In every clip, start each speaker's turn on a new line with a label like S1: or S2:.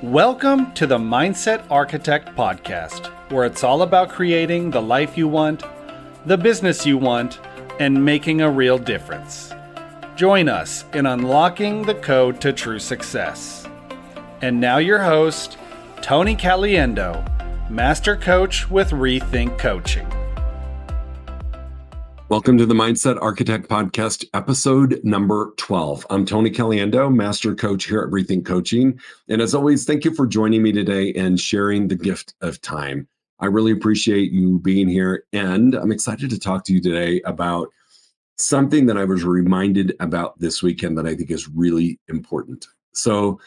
S1: Welcome to the Mindset Architect Podcast, where it's all about creating the life you want, the business you want, and making a real difference. Join us in unlocking the code to true success. And now your host, Tony Caliendo, Master Coach with Rethink Coaching.
S2: Welcome to the Mindset Architect Podcast, episode number 12. I'm Tony Caliendo, Master Coach here at Rethink Coaching. And as always, thank you for joining me today and sharing the gift of time. I really appreciate you being here. And I'm excited to talk to you today about something that I was reminded about this weekend that I think is really important. So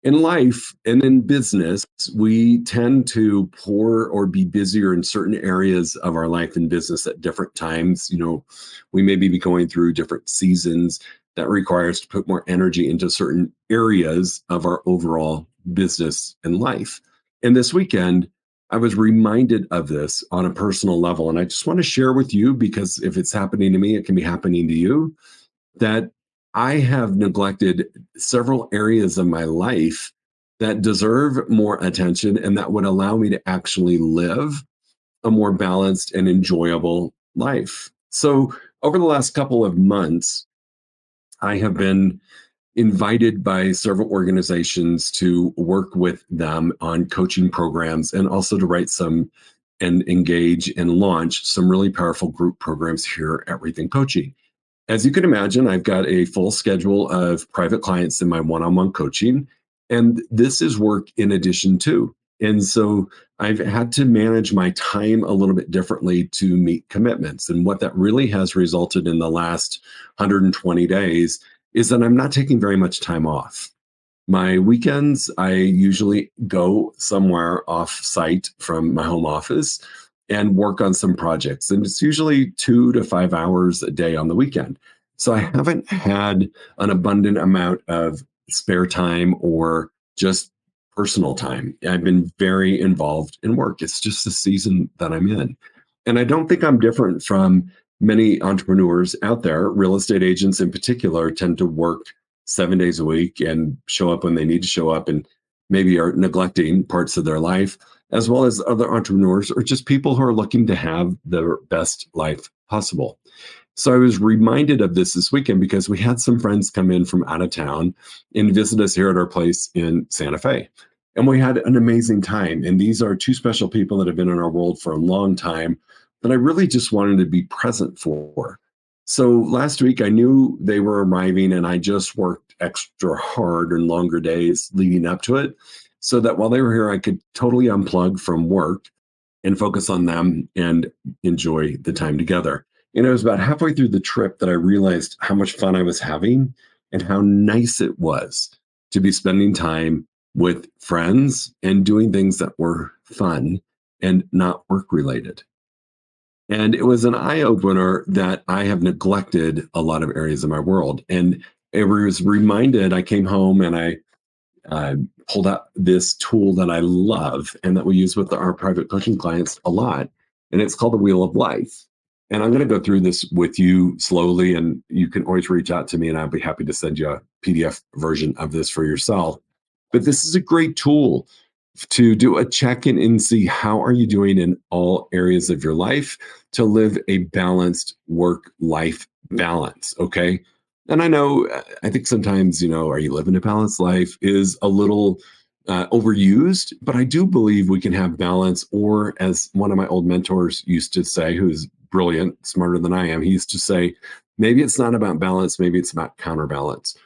S2: in life and in business, we tend to pour or be busier in certain areas of our life and business at different times. We may be going through different seasons that require us to put more energy into certain areas of our overall business and life. And this weekend, I was reminded of this on a personal level. And I just want to share with you, because if it's happening to me, it can be happening to you, that I have neglected several areas of my life that deserve more attention and that would allow me to actually live a more balanced and enjoyable life. So over the last couple of months, I have been invited by several organizations to work with them on coaching programs and also to write some and engage and launch some really powerful group programs here at Rethink Coaching. As you can imagine, I've got a full schedule of private clients in my one-on-one coaching, and this is work in addition to. And so I've had to manage my time a little bit differently to meet commitments. And what that really has resulted in the last 120 days is that I'm not taking very much time off. My weekends, I usually go somewhere off-site from my home office and work on some projects. And it's usually 2 to 5 hours a day on the weekend. So I haven't had an abundant amount of spare time or just personal time. I've been very involved in work. It's just the season that I'm in. And I don't think I'm different from many entrepreneurs out there. Real estate agents in particular tend to work 7 days a week and show up when they need to show up and maybe are neglecting parts of their life, as well as other entrepreneurs or just people who are looking to have their best life possible. So I was reminded of this weekend because we had some friends come in from out of town and visit us here at our place in Santa Fe. And we had an amazing time. And these are two special people that have been in our world for a long time that I really just wanted to be present for. So last week I knew they were arriving and I just worked extra hard and longer days leading up to it, so that while they were here, I could totally unplug from work and focus on them and enjoy the time together. And it was about halfway through the trip that I realized how much fun I was having and how nice it was to be spending time with friends and doing things that were fun and not work related. And it was an eye-opener that I have neglected a lot of areas of my world. And it was reminded, I came home and I pulled out this tool that I love and that we use with our private coaching clients a lot. And it's called the Wheel of Life. And I'm going to go through this with you slowly, and you can always reach out to me and I'll be happy to send you a PDF version of this for yourself. But this is a great tool to do a check-in and see how are you doing in all areas of your life to live a balanced work-life balance, okay? And I think sometimes, are you living a balanced life is a little overused, but I do believe we can have balance, or as one of my old mentors used to say, who's brilliant, smarter than I am, he used to say, maybe it's not about balance, maybe it's about counterbalance.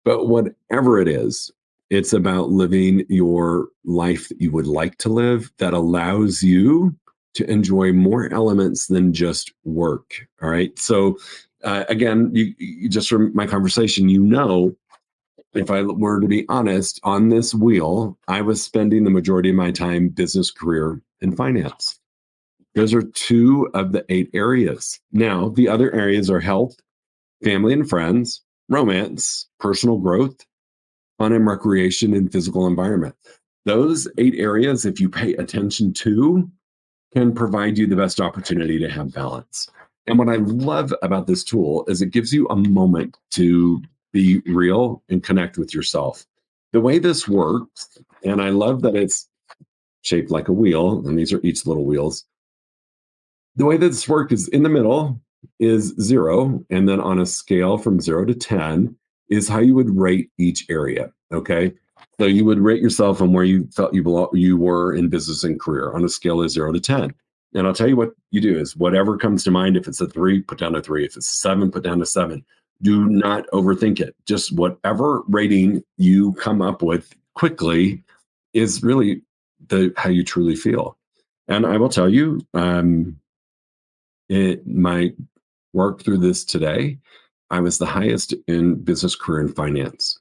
S2: But whatever it is, it's about living your life that you would like to live that allows you to enjoy more elements than just work, all right? So again, you just from my conversation, if I were to be honest, on this wheel, I was spending the majority of my time business, career, and finance. Those are 2 of the 8 areas. Now, the other areas are health, family and friends, romance, personal growth, fun and recreation, and physical environment. Those 8 areas, if you pay attention to, can provide you the best opportunity to have balance. And what I love about this tool is it gives you a moment to be real and connect with yourself. The way this works And I love that it's shaped like a wheel, and these are each little wheels. The way that this works is in the middle is 0, and then on a scale from 0 to 10 is how you would rate each area. Okay. So you would rate yourself on where you felt you were in business and career on a scale of 0 to 10. And I'll tell you what you do is whatever comes to mind. If it's a 3, put down a 3. If it's a 7, put down a 7. Do not overthink it. Just whatever rating you come up with quickly is really the how you truly feel. And I will tell you, my work through this today, I was the highest in business, career, and finance.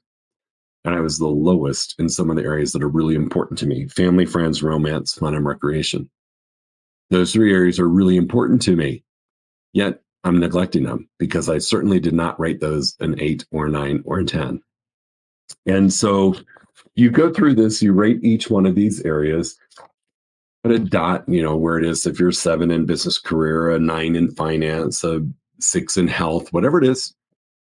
S2: And I was the lowest in some of the areas that are really important to me: family, friends, romance, fun, and recreation. Those 3 areas are really important to me, yet I'm neglecting them because I certainly did not rate those an 8 or a 9 or a 10. And so you go through this, you rate each one of these areas, put a dot, where it is. If you're 7 in business career, a 9 in finance, a 6 in health, whatever it is,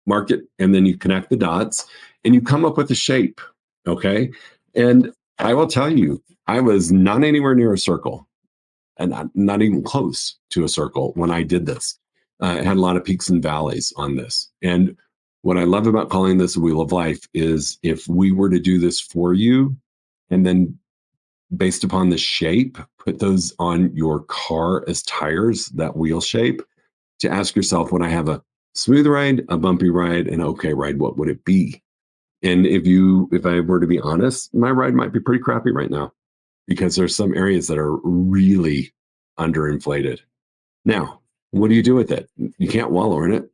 S2: mark it, and then you connect the dots and you come up with a shape. Okay. And I will tell you, I was not anywhere near a circle and not even close to a circle when I did this. I had a lot of peaks and valleys on this. And what I love about calling this a wheel of life is if we were to do this for you and then based upon the shape, put those on your car as tires, that wheel shape, to ask yourself, when I have a smooth ride, a bumpy ride, and an okay ride, what would it be? And if I were to be honest, my ride might be pretty crappy right now because there's some areas that are really underinflated. Now, what do you do with it? You can't wallow in it.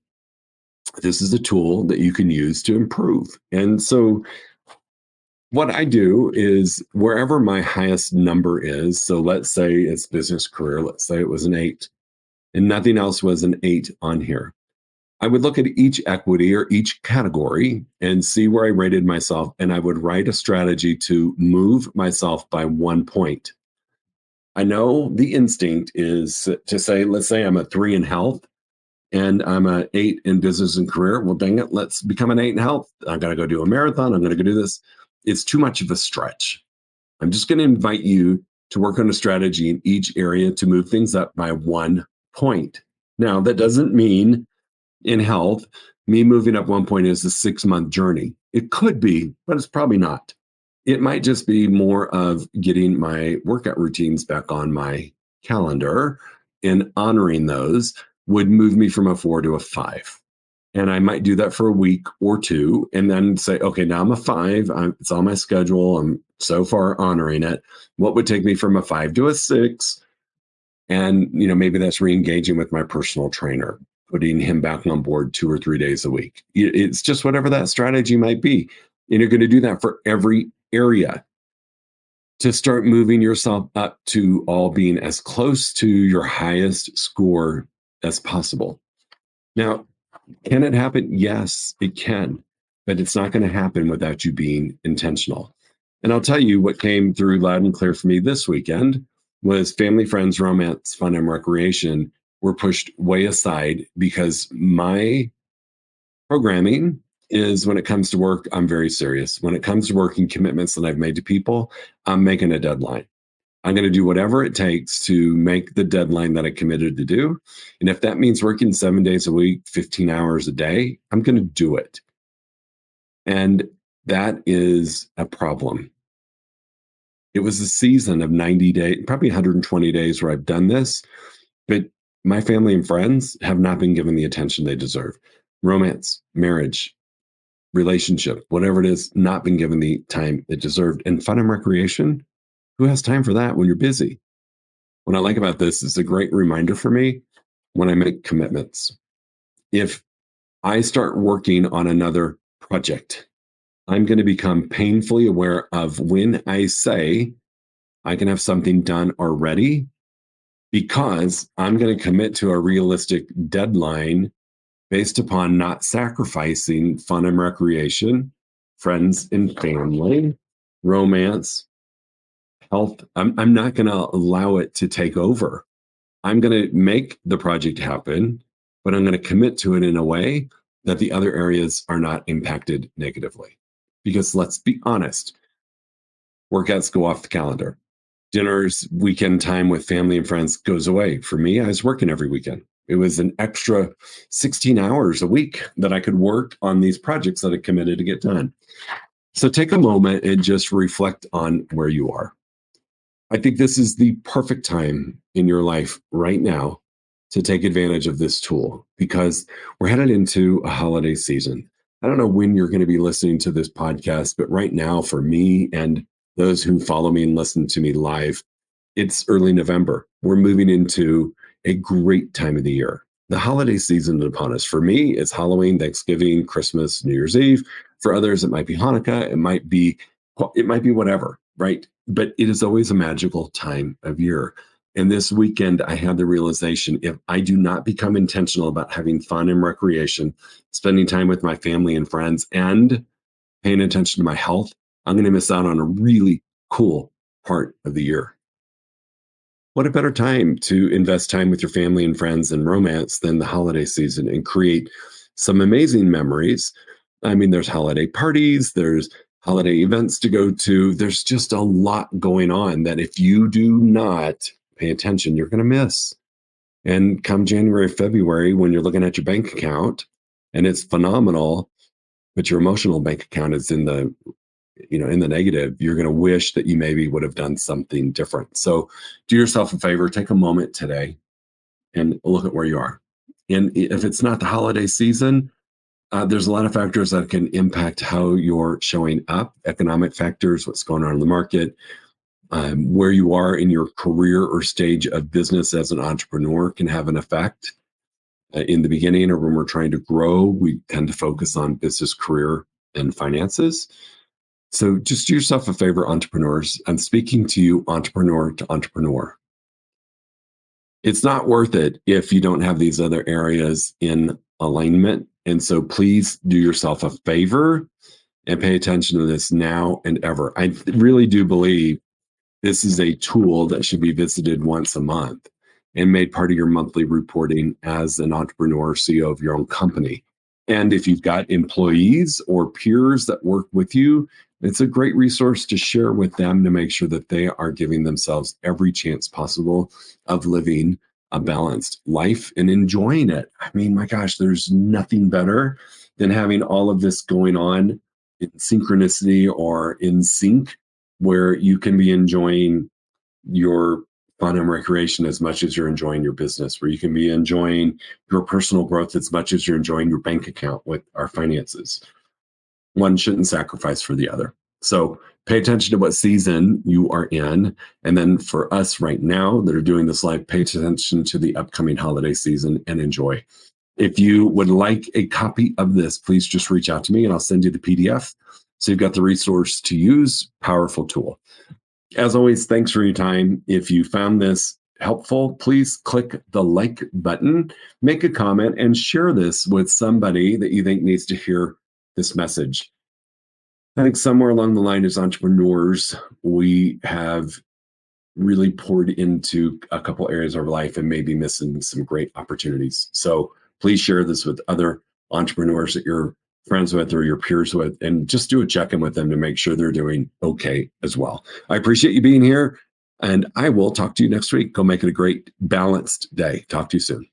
S2: This is a tool that you can use to improve. And so what I do is wherever my highest number is, so let's say it's business career, let's say it was an 8, and nothing else was an 8 on here. I would look at each equity or each category and see where I rated myself, and I would write a strategy to move myself by 1 point. I know the instinct is to say, let's say I'm a 3 in health and I'm an 8 in business and career. Well, dang it, let's become an 8 in health. I got to go do a marathon. I'm going to go do this. It's too much of a stretch. I'm just going to invite you to work on a strategy in each area to move things up by 1 point. Now, that doesn't mean in health, me moving up 1 point is a 6-month journey. It could be, but it's probably not. It might just be more of getting my workout routines back on my calendar and honoring those would move me from a 4 to a 5. And I might do that for a week or 2 and then say, okay, now I'm a 5. It's on my schedule. I'm so far honoring it. What would take me from a 5 to a 6? And, maybe that's re-engaging with my personal trainer, putting him back on board 2 or 3 days a week. It's just whatever that strategy might be. And you're going to do that for every area to start moving yourself up to all being as close to your highest score as possible. Now, can it happen? Yes, it can, but it's not going to happen without you being intentional. And I'll tell you what came through loud and clear for me this weekend was family, friends, romance, fun, and recreation were pushed way aside because my programming is when it comes to work, I'm very serious. When it comes to working commitments that I've made to people, I'm making a deadline. I'm going to do whatever it takes to make the deadline that I committed to do. And if that means working 7 days a week, 15 hours a day, I'm going to do it. And that is a problem. It was a season of 90 days, probably 120 days where I've done this, but my family and friends have not been given the attention they deserve. Romance, marriage, relationship, whatever it is, not been given the time it deserved. And fun and recreation, who has time for that when you're busy? What I like about this is a great reminder for me when I make commitments. If I start working on another project, I'm going to become painfully aware of when I say I can have something done already because I'm going to commit to a realistic deadline based upon not sacrificing fun and recreation, friends and family, romance, health. I'm not going to allow it to take over. I'm going to make the project happen, but I'm going to commit to it in a way that the other areas are not impacted negatively. Because let's be honest, Workouts go off the calendar. Dinners, weekend time with family and friends goes away. For me, I was working every weekend. It was an extra 16 hours a week that I could work on these projects that I committed to get done. So take a moment and just reflect on where you are. I think this is the perfect time in your life right now to take advantage of this tool because we're headed into a holiday season. I don't know when you're going to be listening to this podcast, but right now for me and those who follow me and listen to me live, it's early November. We're moving into a great time of the year. The holiday season is upon us. For me, it's Halloween, Thanksgiving, Christmas, New Year's Eve. For others, it might be Hanukkah. It might be whatever, right? But it is always a magical time of year. And this weekend, I had the realization if I do not become intentional about having fun and recreation, spending time with my family and friends, and paying attention to my health, I'm going to miss out on a really cool part of the year. What a better time to invest time with your family and friends and romance than the holiday season and create some amazing memories. I mean, there's holiday parties, there's holiday events to go to. There's just a lot going on that if you do not pay attention, you're going to miss. And come January, February, when you're looking at your bank account and it's phenomenal, but your emotional bank account is in the negative, you're going to wish that you maybe would have done something different. So do yourself a favor, take a moment today and look at where you are. And if it's not the holiday season, there's a lot of factors that can impact how you're showing up, economic factors, what's going on in the market, where you are in your career or stage of business as an entrepreneur can have an effect. In the beginning or when we're trying to grow, we tend to focus on business, career, and finances. So just do yourself a favor, entrepreneurs. I'm speaking to you, entrepreneur to entrepreneur. It's not worth it if you don't have these other areas in alignment. And so please do yourself a favor and pay attention to this now and ever. I really do believe this is a tool that should be visited once a month and made part of your monthly reporting as an entrepreneur, CEO of your own company. And if you've got employees or peers that work with you, it's a great resource to share with them to make sure that they are giving themselves every chance possible of living a balanced life and enjoying it. I mean, my gosh, there's nothing better than having all of this going on in synchronicity or in sync where you can be enjoying your fun and recreation as much as you're enjoying your business, where you can be enjoying your personal growth as much as you're enjoying your bank account with our finances. One shouldn't sacrifice for the other. So pay attention to what season you are in. And then for us right now that are doing this live, pay attention to the upcoming holiday season and enjoy. If you would like a copy of this, please just reach out to me and I'll send you the PDF. So you've got the resource to use. Powerful tool. As always, thanks for your time. If you found this helpful, please click the like button, make a comment, and share this with somebody that you think needs to hear this message. I think somewhere along the line as entrepreneurs, we have really poured into a couple areas of our life and maybe missing some great opportunities. So please share this with other entrepreneurs that you're friends with or your peers with, and just do a check-in with them to make sure they're doing okay as well. I appreciate you being here, and I will talk to you next week. Go make it a great, balanced day. Talk to you soon.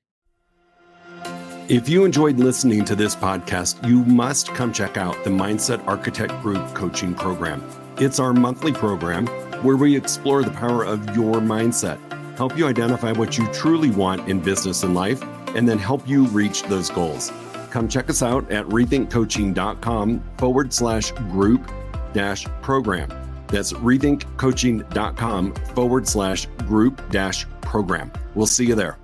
S2: If you enjoyed listening to this podcast, you must come check out the Mindset Architect Group Coaching Program. It's our monthly program where we explore the power of your mindset, help you identify what you truly want in business and life, and then help you reach those goals. Come check us out at rethinkcoaching.com/group-program. That's rethinkcoaching.com/group-program. We'll see you there.